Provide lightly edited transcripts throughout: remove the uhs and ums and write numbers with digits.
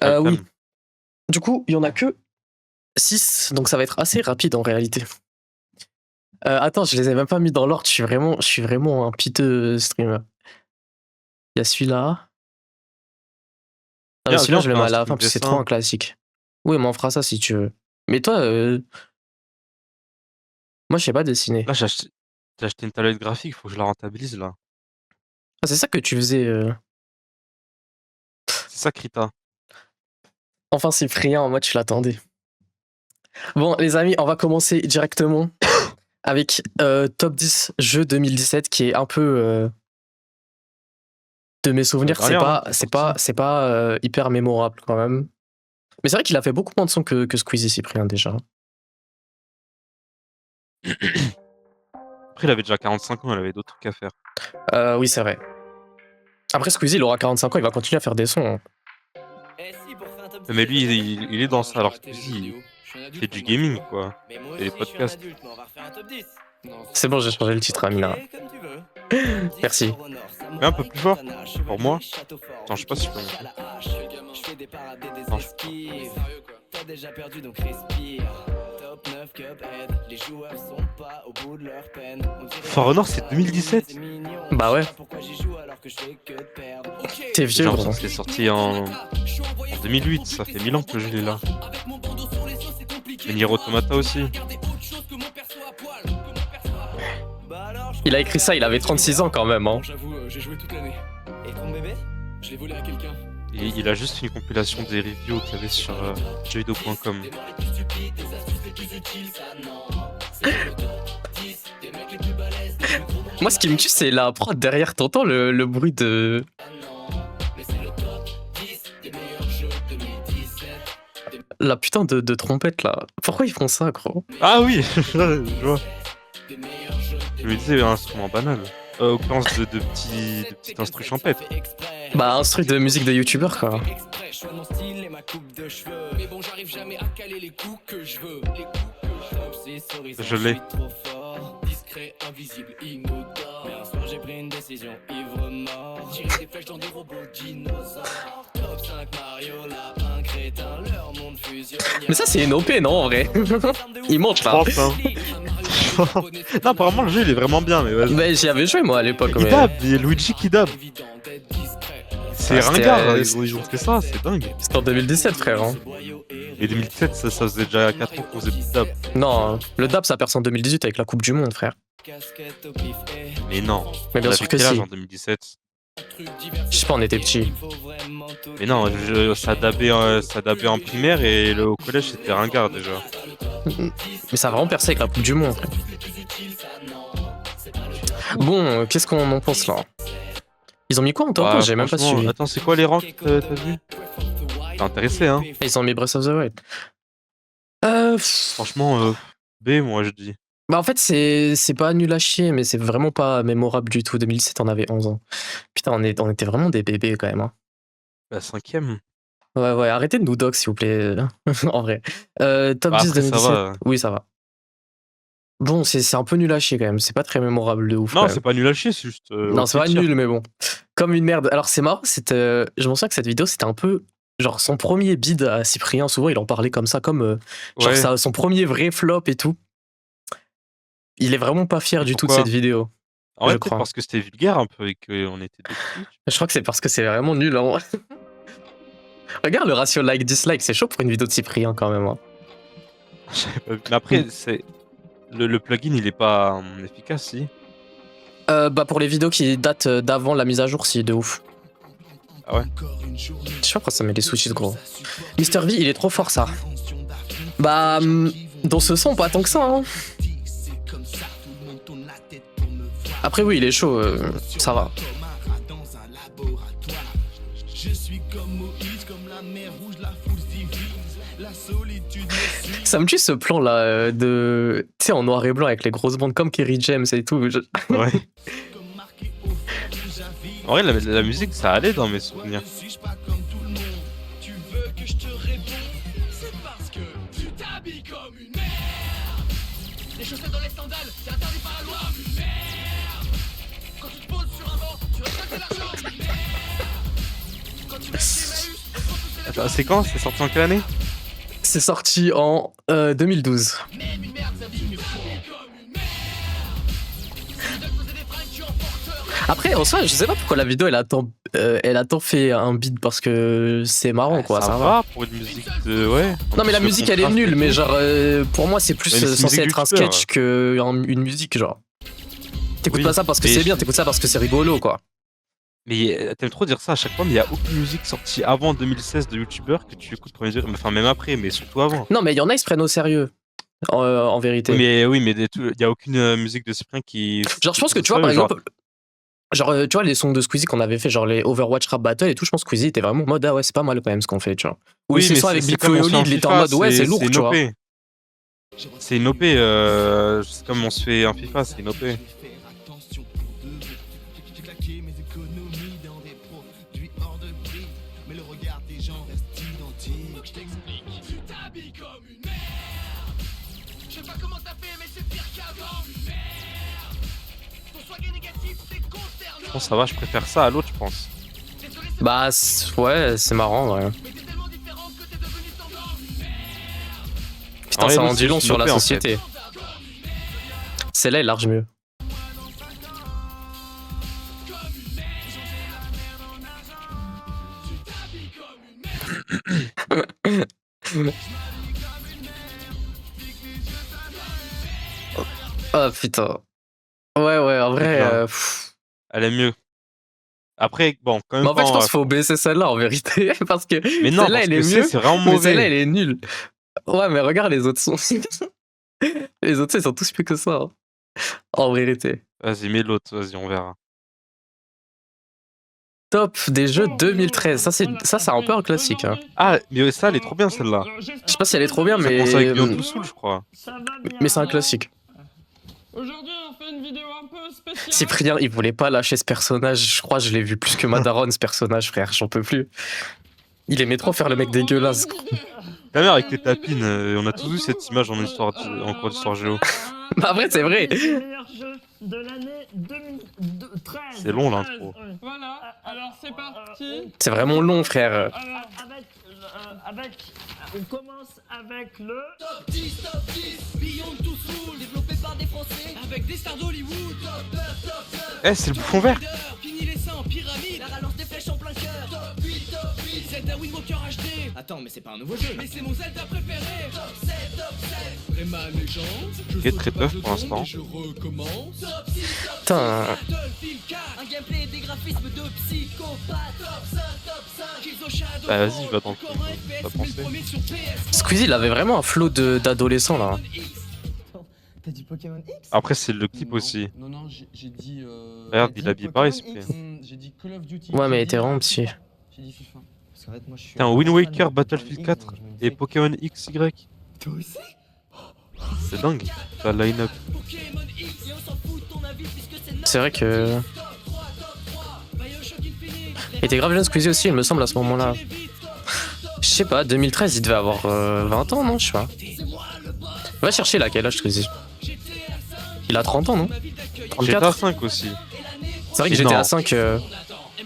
Oui. Calme. Du coup, il y en a que 6, donc ça va être assez rapide en réalité. Attends, je les ai même pas mis dans l'ordre, je suis vraiment un piteux streamer. Il y a celui-là. Ah, mais Viens, celui-là, viens, on je le fait mets un à la stream fin parce que c'est trop dessin. un classique. Oui, mais on fera ça si tu veux. Mais toi, moi, je sais pas dessiner. Là, j'ai acheté une tablette graphique, faut que je la rentabilise là. Ah, c'est ça que tu faisais. C'est ça, Krita. Enfin, Cyprien, en mode, tu l'attendais. Bon, les amis, on va commencer directement avec top 10 jeux 2017 qui est un peu de mes C'est la souvenirs. C'est dernière, non, pas, qui est c'est pas, sortie. c'est pas hyper mémorable quand même. Mais c'est vrai qu'il a fait beaucoup moins de sons que Squeezie Cyprien déjà. Après, il avait déjà 45 ans, il avait d'autres trucs à faire. Oui, c'est vrai. Après, Squeezie, il aura 45 ans, il va continuer à faire des sons. Hein. Mais lui, il est dans ça, alors Squeezie, il fait du gaming, quoi. Et les podcasts. C'est bon, j'ai changé le titre, Amina. Merci. Mais un peu plus fort, pour moi. Attends, je sais pas si je peux monter. Non, je peux pas. T'as déjà perdu donc respire. Top 9 Cuphead, les joueurs sont pas au bout de leur peine. For Honor, c'est 2017. Bah ouais. T'es J'ai vieux, l'impression gros. que c'est sorti en 2008, ça fait 1000 ans que le jeu est là. Et Nier Automata aussi. Il a écrit ça, il avait 36 ans quand même. Hein. J'avoue, j'ai joué toute l'année. Et ton bébé? Je l'ai volé à quelqu'un. Et il a juste une compilation des reviews qu'il y avait sur jeuxvideo.com. Moi, ce qui me tue, c'est la prod derrière. T'entends le bruit de. La putain de trompette là. Pourquoi ils font ça, gros? Ah oui, je vois. Je me disais un instrument banal. Occurrence de petits instrus champêtres. Bah, un truc de musique de youtubeur, quoi. Je l'ai. Mais ça, c'est une OP, non, en vrai? Il monte Je là. pense, hein. Non, apparemment, le jeu, il est vraiment bien, mais vas-y. Mais j'y avais joué, moi, à l'époque. Il Mais... dab, il y a Luigi qui dab. C'est Ah, c'était, ringard, ils ont fait ça, c'est dingue. C'était en 2017, frère. Hein. Et 2017, ça faisait déjà 4 ans qu'on faisait du dab. Non, le DAP, ça perce en 2018 avec la Coupe du Monde, frère. Mais non. Mais bien On sûr avait que quel âge si. en 2017? Je sais pas, on était petits. Mais non, ça dabait en primaire et au collège, c'était ringard déjà. Mais ça a vraiment percé avec la Coupe du Monde, frère. Bon, qu'est-ce qu'on en pense là? Ils ont mis quoi en top 1? Bah, J'ai même pas franchement, suivi. attends, c'est quoi les ranks que t'as vu? T'es intéressé, hein? Ils ont mis Breath of the Wild. Franchement, B, moi je dis. Bah en fait, c'est pas nul à chier, mais c'est vraiment pas mémorable du tout. 2017, on avait 11 ans. Putain, on était vraiment des bébés quand même. Hein. Bah, 5ème. Ouais, arrêtez de nous doc, s'il vous plaît. En vrai. Top Bah, 10 après, ça 2017. va. Oui, ça va. Bon, c'est un peu nul à chier quand même. C'est pas très mémorable de ouf. Non, quand c'est même. pas nul à chier, c'est juste. Non, c'est pas tiers. nul, mais bon. Comme une merde. Alors, c'est marrant, je m'en souviens que cette vidéo, c'était un peu. Genre, son premier bid à Cyprien, souvent, il en parlait comme ça, comme. Genre, Ouais. son premier vrai flop et tout. Il est vraiment pas fier Et du tout de pourquoi? cette vidéo. En vrai, je peut-être crois. parce que c'était vulgaire un peu et qu'on était des petits. Je crois que c'est parce que c'est vraiment nul. Hein. Regarde le ratio like-dislike, c'est chaud pour une vidéo de Cyprien quand même. Hein. J'avais pas vu. Mais après, c'est. Le plugin, il est pas efficace, si. Bah pour les vidéos qui datent d'avant la mise à jour, si de ouf. Ah ouais? Je sais pas pourquoi ça met des switches gros. Mr V, il est trop fort ça. Bah dans ce son pas tant que ça. Hein. Après oui il est chaud, ça va. Ça me tue ce plan là de. Tu sais en noir et blanc avec les grosses bandes comme Kerry James et tout. Ouais. En vrai, la musique, ça allait dans mes souvenirs. Les chaussettes dans les sandales, c'est interdit par la loi. Quand tu te poses sur un banc, tu récoltes de l'argent. Quand tu mets tes malus, on te fait Attends, c'est quand? C'est sorti en quelle année? C'est sorti en 2012. Après, en soi, je sais pas pourquoi la vidéo elle a tant fait un beat parce que c'est marrant quoi, ça va. pour une musique de. Ouais. Non, mais la musique elle est nulle, mais genre pour moi c'est plus Mais c'est une censé musique être un youtubeur. sketch qu'une musique, genre. T'écoutes Oui, pas ça parce que mais c'est je- bien, t'écoutes ça parce que c'est rigolo quoi. Mais t'aimes trop dire ça à chaque fois, mais il y a aucune musique sortie avant 2016 de youtubeur que tu écoutes premier degré. Enfin, même après, mais surtout avant. Non, mais il y en a, ils se prennent au sérieux, en vérité. Oui, mais il y a aucune musique de Cyprien qui. Genre, je pense que tu vois, par exemple, genre, tu vois, les sons de Squeezie qu'on avait fait, genre les Overwatch Rap Battle et tout, je pense que Squeezie était vraiment en mode, ah ouais, c'est pas mal quand même ce qu'on fait, tu vois. Ou Oui, ces mais sons avec c'est Big comme Flo et on se fait en Oli, il était en FIFA, mode, ouais, c'est lourd, une tu vois. OP. C'est une OP, c'est comme on se fait en FIFA, c'est une OP. Je pense que ça va, je préfère ça à l'autre, je pense. Bah, ouais, c'est marrant, ouais. En Putain, vrai, ça en l'autre, dit c'est long juste sur une la OP, en société. Celle-là est large mieux. Oh putain. Ouais, en vrai. bien. Elle est mieux. Après, bon, quand même. Mais en fait, je pense qu'il faut baisser celle-là en vérité. Parce que Mais non, celle-là, parce elle que est mieux. c'est vraiment Mais celle-là, elle mauvais. est nulle. Ouais, mais regarde les autres sons. Les autres sons, ils sont tous mieux que ça. Hein. En vérité. Vas-y, mets l'autre, vas-y, on verra. Top des jeux 2013. Ça, c'est un peu un classique. Hein. Ah, mais ça, elle est trop bien celle-là. Je sais pas si elle est trop bien, Ça mais. commence avec Beyond Two Souls, je crois. Mais c'est un classique. Aujourd'hui, on fait une vidéo un peu spéciale. Cyprien, il voulait pas lâcher ce personnage. Je crois que je l'ai vu plus que Madaron, ce personnage, frère. J'en peux plus. Il aimait trop faire le mec dégueulasse. Ta mère avec tes tapines, on a tous vu cette image en cours d'histoire géo. Bah, après, c'est vrai. Le meilleur jeu de l'année 2013. C'est long l'intro. Voilà, alors c'est parti. C'est vraiment long, frère. On commence avec le. Top 10, Beyond Two Souls, développé par des Français, avec des stars d'Hollywood. Top 9, Eh, c'est le bouffon vert. Fini les seins en pyramide, la rallonge des flèches en plein cœur. Top 8, Zelda Wind Walker HD. Attends, mais c'est pas un nouveau jeu. Mais c'est mon Zelda préféré. Top 7, Rayman Legends. Ok, très tough pour l'instant. Je recommence. Top 6, Putain. Battlefield 4. Un gameplay et des graphismes de psychopathe. Top 5, Killzone Shadow. Bah, vas-y, je vais attendre. Encore un FPS, Pas mais le penser. premier sur PS. Squeezie, il avait vraiment un flow d'adolescent, là. T'as dit Pokémon X? Après, c'est le clip aussi. Non, j'ai dit. Regarde, j'ai il dit habille pareil, Pokémon Cyprien. X. J'ai dit Call of Duty. Ouais, mais J'ai il était dit, vraiment petit. J'ai dit FIFA. Parce qu'en fait, moi je suis. T'as un un Wind fan de Waker Pokémon Battlefield X, 4 donc je me et disais- Pokémon XY. Toi aussi? C'est dingue, la line-up. Pokémon X, et on s'en fout de ton avis puisque c'est C'est vrai que. Top 3, Bioshock Infinite. Il était grave jeune, Squeezie aussi, il me semble, à ce moment-là. Je sais pas, 2013, il devait avoir 20 ans, non? Je sais pas. Va chercher là, quel âge, Squeezie? Il a 30 ans, non? GTA 34? 5 aussi. C'est vrai que Et GTA non. 5.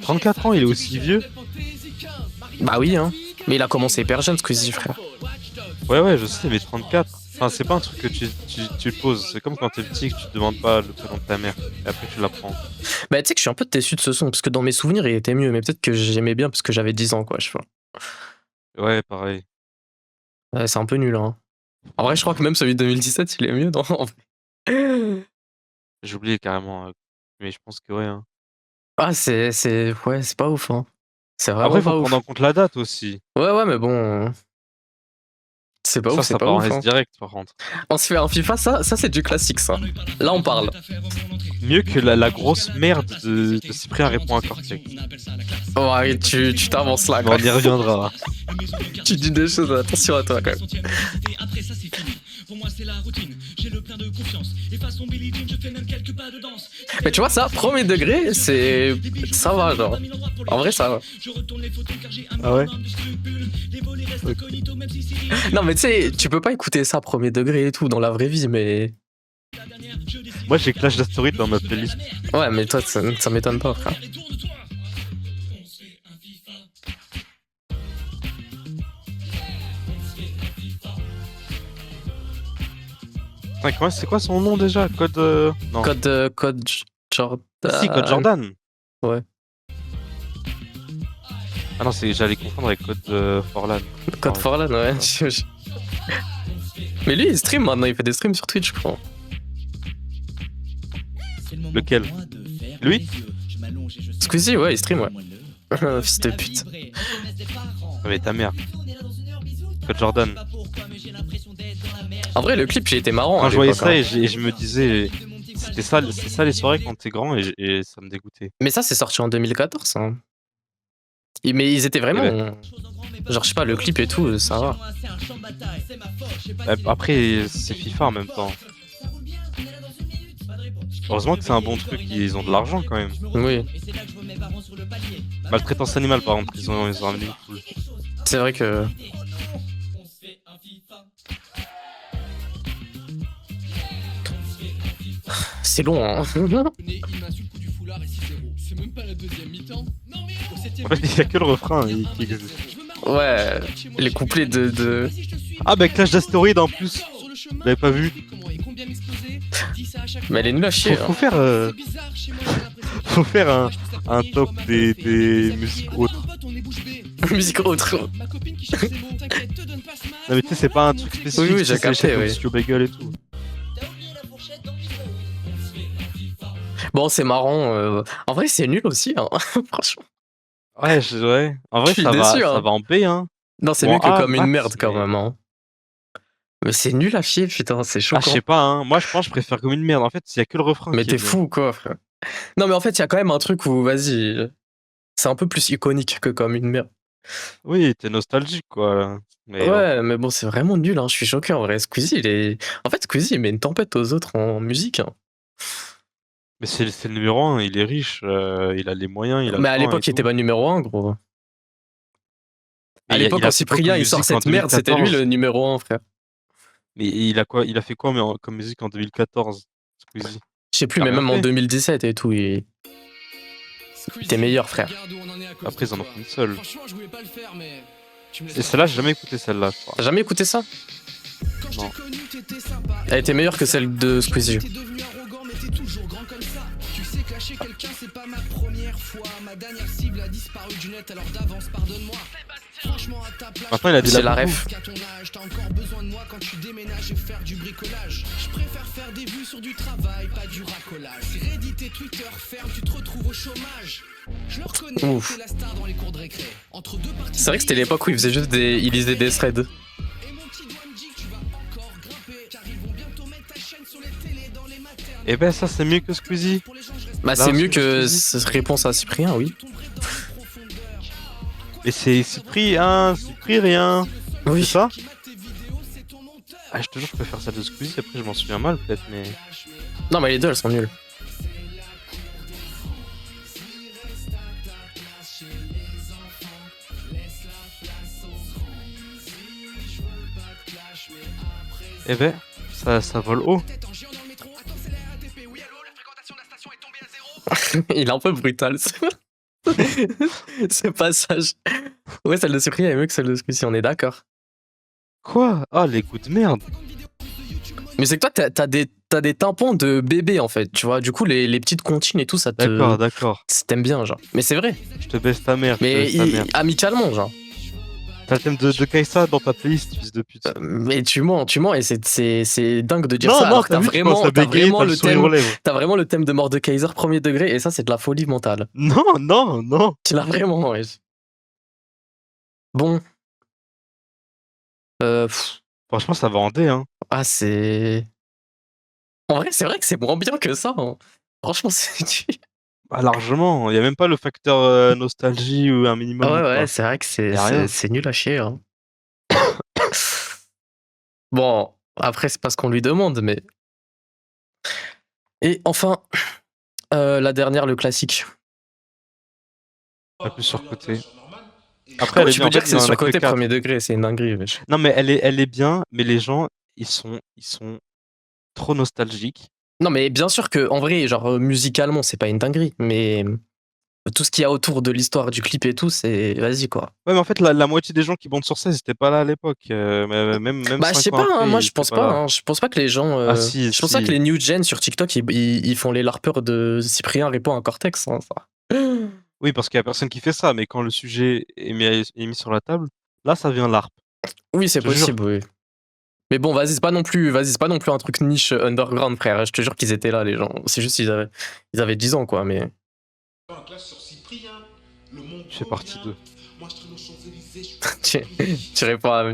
34 ans, il est aussi vieux. Bah oui, hein. Mais il a commencé hyper jeune, Squeezie, frère. Ouais, je sais, mais 34. Enfin, c'est pas un truc que tu poses. C'est comme quand t'es petit que tu te demandes pas le prénom de ta mère. Et après, tu l'apprends. Bah, tu sais que je suis un peu déçu de ce son, parce que dans mes souvenirs, il était mieux, mais peut-être que j'aimais bien parce que j'avais 10 ans, quoi, je sais pas. Ouais, pareil. Ouais, c'est un peu nul, hein. En vrai, je crois que même celui de 2017, il est mieux, non? En vrai. J'ai oublié carrément. Mais je pense que ouais. Hein. Ah, ouais, c'est pas ouf, hein. C'est vraiment Après, pas faut ouf. prendre en compte la date aussi. Ouais, mais bon. C'est pas ouf, Ça c'est pas part en ouf. S Hein. direct, par contre. On se fait un FIFA, ça c'est du classique, ça. Là, on parle. Mieux que la grosse merde de Cyprien répond à Cortex. Ouais, tu t'avances là, Mais quoi. on y reviendra. Tu dis des choses, attention à toi, quand même. Après ça c'est fini. Pour moi c'est la routine. J'ai le plein de confiance. Et façon Billie Jean, je fais même quelques pas de danse. Mais tu vois, ça, premier degré, c'est. Ça va, genre. En vrai, ça va. Je retourne les photos car j'ai un Ah ouais. minimum de scrupules. Les volets restent incognito même si Siri. Non, mais tu sais, tu peux pas écouter ça premier degré et tout dans la vraie vie, mais. Moi, j'ai Clash the Story dans ma playlist. Ouais, mais toi, ça m'étonne pas, frère. C'est quoi son nom déjà? Code. Non. Code Jordan. Si, Code Jordan. Ouais. Ah non, j'allais confondre avec Code Forlan. Code Forlan, ouais. Mais lui, il stream maintenant, il fait des streams sur Twitch, je crois. Lequel? Lui? Squeezie, ouais, il stream, ouais. Fils de pute. Ah, mais ta mère. Code Jordan. En vrai, le clip, il était marrant. Quand à je voyais l'époque, ça hein. et je me disais, c'est ça les soirées quand t'es grand et ça me dégoûtait. Mais ça, c'est sorti en 2014. Hein. Mais ils étaient vraiment. Genre, je sais pas, le clip et tout, ça va. Après, c'est FIFA en même temps. Heureusement que c'est un bon truc, ils ont de l'argent quand même. Oui. Maltraitance animale, par contre, ils ont ramené une poule. C'est vrai que. C'est long, hein. Il m'insulte coup du foulard et 6-0. C'est même pas la deuxième mi-temps. Non mais au septième En fait, il y a que le refrain qui existe. Ouais, les couplets de. Ah, bah, Clash d'Astéroïdes en plus. Vous l'avez pas vu? Mais elle est nulle à chier. Faut faire, faut faire un top des musiques autres. Musique autre. Non, mais tu sais, c'est pas un truc spécifique. Oui, j'ai capté, oui. Studio Bagel et tout. Bon, c'est marrant. En vrai, c'est nul aussi, hein. Franchement. Ouais, ouais. En vrai, Je suis ça déçu, va hein. en B, hein. Non, c'est Bon, mieux que A, comme une max, merde quand mais- même. Hein. Mais c'est nul à chier, putain, c'est Ah, choquant. je sais pas, hein. Moi, je pense que je préfère comme une merde. En fait, il y a que le refrain. Mais qui est t'es bien. fou, quoi, frère. Non, mais en fait, il y a quand même un truc où, vas-y, c'est un peu plus iconique que comme une merde. Oui, t'es nostalgique, quoi. Mais bon. Ouais, mais bon, c'est vraiment nul, hein. Je suis choqué en vrai. Squeezie, il est. En fait, Squeezie, il met une tempête aux autres en musique. Hein. Mais c'est le numéro 1, il est riche, il a les moyens, il a Mais à le temps l'époque, et il était tout. pas numéro 1, gros. Mais À l'époque, il a quand fait quoi Cyprien comme il sort musique en cette merde, c'était lui 2014? le numéro 1, frère. Mais il a fait quoi comme musique en 2014, Squeezie? Je sais plus, Il a mais rien même en fait. 2017 et tout, il était meilleur, frère. Après, ils en ont fait une seule. Franchement, je voulais pas le faire, mais. tu me laisses Et celle-là, j'ai jamais écouté celle-là, je crois. T'as jamais écouté ça? Quand je Non. t'ai connu, t'étais sympa. Elle était meilleure que celle de Squeezie. T'es devenu arrogant, mais t'es toujours grand comme ça. Tu sais que lâcher quelqu'un, c'est pas ma première fois. Ma dernière cible a disparu du net, alors d'avance, pardonne-moi. Franchement, à ta place. Maintenant, il a dit C'est la la beaucoup. ref. Qu'à ton âge, t'as encore besoin de moi quand tu déménages et faire du bricolage. Je préfère faire des vues sur du travail, pas du racolage. Reddit et Twitter ferme, tu te retrouves au chômage. Je le reconnais, Ouf. t'es la star dans les cours de récré. Entre deux parties. C'est vrai que c'était l'époque où il faisait juste des. Il lisait des threads. Et mon petit doigt me dit que tu vas encore grimper. Car ils vont bientôt mettre ta chaîne sur les télés dans les maternes. Eh ben, ça, c'est mieux que Squeezie. Pour les gens, je reste Bah, Là, c'est mieux c'est que Squeezie. cette réponse à Cyprien, oui. tomberai dans les profondeurs. Et c'est Cyprien, rien. Oui. C'est ça? Qui mate tes vidéos, c'est ton monteur. Ah, je te jure, je préfère celle de Squeezie. Après, je m'en souviens mal, peut-être, mais. Non, mais les deux, elles sont nulles. Eh ben, ça vole haut. Tête en géant dans le métro. Attends, c'est la RATP. Oui, allô, la fréquentation de la station est tombée à zéro. Il est un peu brutal, ce passage. Ouais, celle de Cyprien est mieux que celle de Squeezie, on est d'accord. Quoi? Ah, les coups de merde. Mais c'est que toi, t'as des tympans de bébé, en fait, tu vois. Du coup, les petites comptines et tout, ça te. D'accord. T'aimes bien, genre. Mais c'est vrai. Je te baisse ta mère. Mais amicalement, genre. T'as le thème de Kaisa dans ta playlist, fils de pute. Mais tu mens, et c'est dingue de dire non, ça. non, Alors que t'as vu, tu vraiment, commences à t'as bégayer, vraiment t'as le le sourire thème. aux lèvres. T'as vraiment le thème de Mordekaiser premier degré, et ça, c'est de la folie mentale. Non, non, non. Tu l'as vraiment, ouais. Bon. Franchement, ça va en D, hein. Ah, c'est. En vrai, c'est vrai que c'est moins bien que ça. Hein. Franchement, c'est. Bah, largement. Il y a même pas le facteur nostalgie ou un minimum. Ah ouais, ou ouais, quoi. c'est vrai que Y a rien. c'est nul à chier. Hein. Bon, après, c'est pas ce qu'on lui demande, mais. Et enfin, la dernière, le classique. La plus surcotée. Après, Comment elle est tu bien. peux En dire fait, que il y c'est en a que surcoté quatre. premier degré, c'est une dinguerie. Mais... Non, mais elle est bien, mais les gens, ils sont trop nostalgiques. Non, mais bien sûr que, en vrai, genre, musicalement, c'est pas une dinguerie, mais Tout ce qu'il y a autour de l'histoire du clip et tout, c'est vas-y quoi. Ouais, mais en fait, la moitié des gens qui bandent sur ça, ils étaient pas là à l'époque. Même Bah je 5 sais ans pas, hein, après, moi ils je étaient pense pas pas, là. hein, je pense pas que les gens, Ah si, je pense pas que si. les new gen sur TikTok ils font les larpeurs de Cyprien répond à Cortex, hein, ça. Oui, parce qu'il y a personne qui fait ça, mais quand le sujet est mis sur la table, là, ça vient LARP. Oui c'est Je te jure. possible, oui. Mais bon vas-y c'est pas non plus, vas-y c'est pas non plus un truc niche underground frère. Je te jure qu'ils étaient là les gens. C'est juste ils avaient 10 ans quoi, mais Je fais partie d'eux. tu réponds à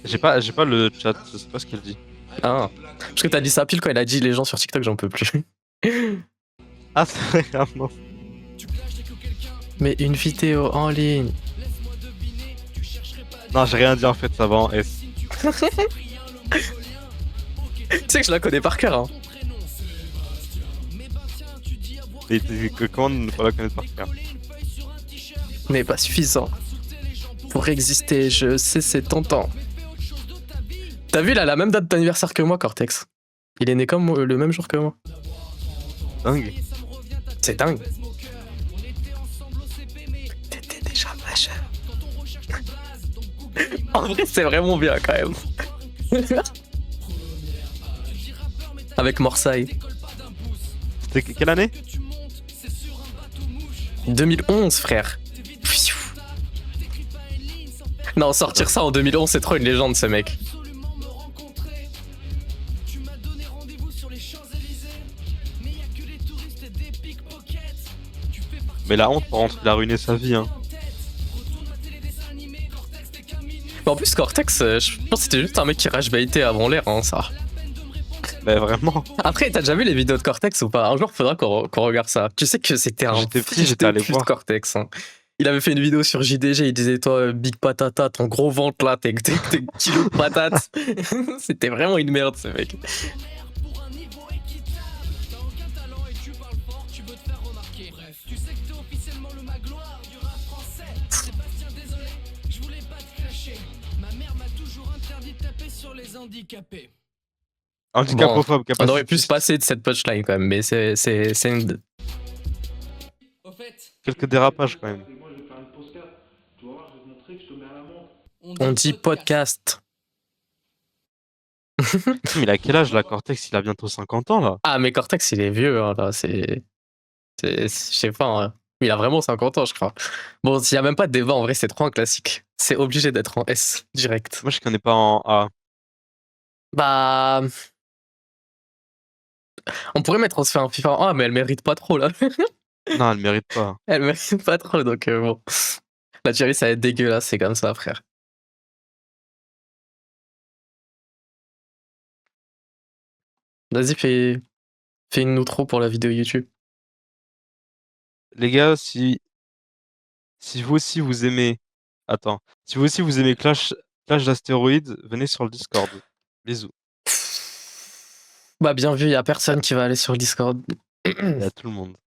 J'ai pas le chat, je sais pas ce qu'elle dit. Ah. Parce que t'as dit ça pile quand il a dit les gens sur TikTok j'en peux plus. Ah, c'est vrai, vraiment. Mais une vidéo en ligne. Non, j'ai rien dit en fait, ça va en S. Tu sais que je la connais par cœur, hein. Et comment ne pas la connaître par cœur? Mais pas suffisant. Pour exister, je sais, c'est tentant. T'as vu, il a la même date d'anniversaire que moi, Cortex. Il est né comme moi, le même jour que moi. Dingue. C'est dingue. T'étais déjà majeur. En vrai, c'est vraiment bien quand même. Avec Morsay. C'était quelle année? 2011, frère. Non, sortir ça en 2011, c'est trop une légende, ce mec. Mais la honte, par contre, il a ruiné sa vie, hein. Mais en plus, Cortex, je pense que c'était juste un mec qui rage baitait avant l'air, hein, ça. Bah vraiment. Après, t'as déjà vu les vidéos de Cortex ou pas? Un jour, faudra qu'on regarde ça. Tu sais que c'était un J'étais petit, fils j'étais de allé pute, voir. Cortex. Hein. Il avait fait une vidéo sur JDG, il disait toi, Big Patata, ton gros ventre là, t'es kilo de patates. C'était vraiment une merde ce mec. Handicapophobe, On aurait pu capacitiste. se passer de cette punchline quand même, mais c'est une... Quelques dérapages quand même. On dit podcast. Mais il a quel âge là, Cortex? Il a bientôt 50 ans là. Ah, mais Cortex, il est vieux, hein, là, je sais pas, hein. Il a vraiment 50 ans, je crois. Bon, s'il y a même pas de débat, en vrai, c'est trop un classique. C'est obligé d'être en S, direct. Moi, je connais pas en A. Bah... On pourrait mettre on se fait un FIFA en A, mais elle mérite pas trop, là. Non, elle mérite pas. Elle mérite pas trop, donc bon. La Thierry, ça va être dégueulasse, c'est comme ça, frère. Vas-y, fais une outro pour la vidéo YouTube. Les gars, si vous aussi vous aimez... Attends. Si vous aussi vous aimez Clash d'astéroïdes, venez sur le Discord. Bisous. Bah, bien vu, y a personne qui va aller sur le Discord. Il y a tout le monde.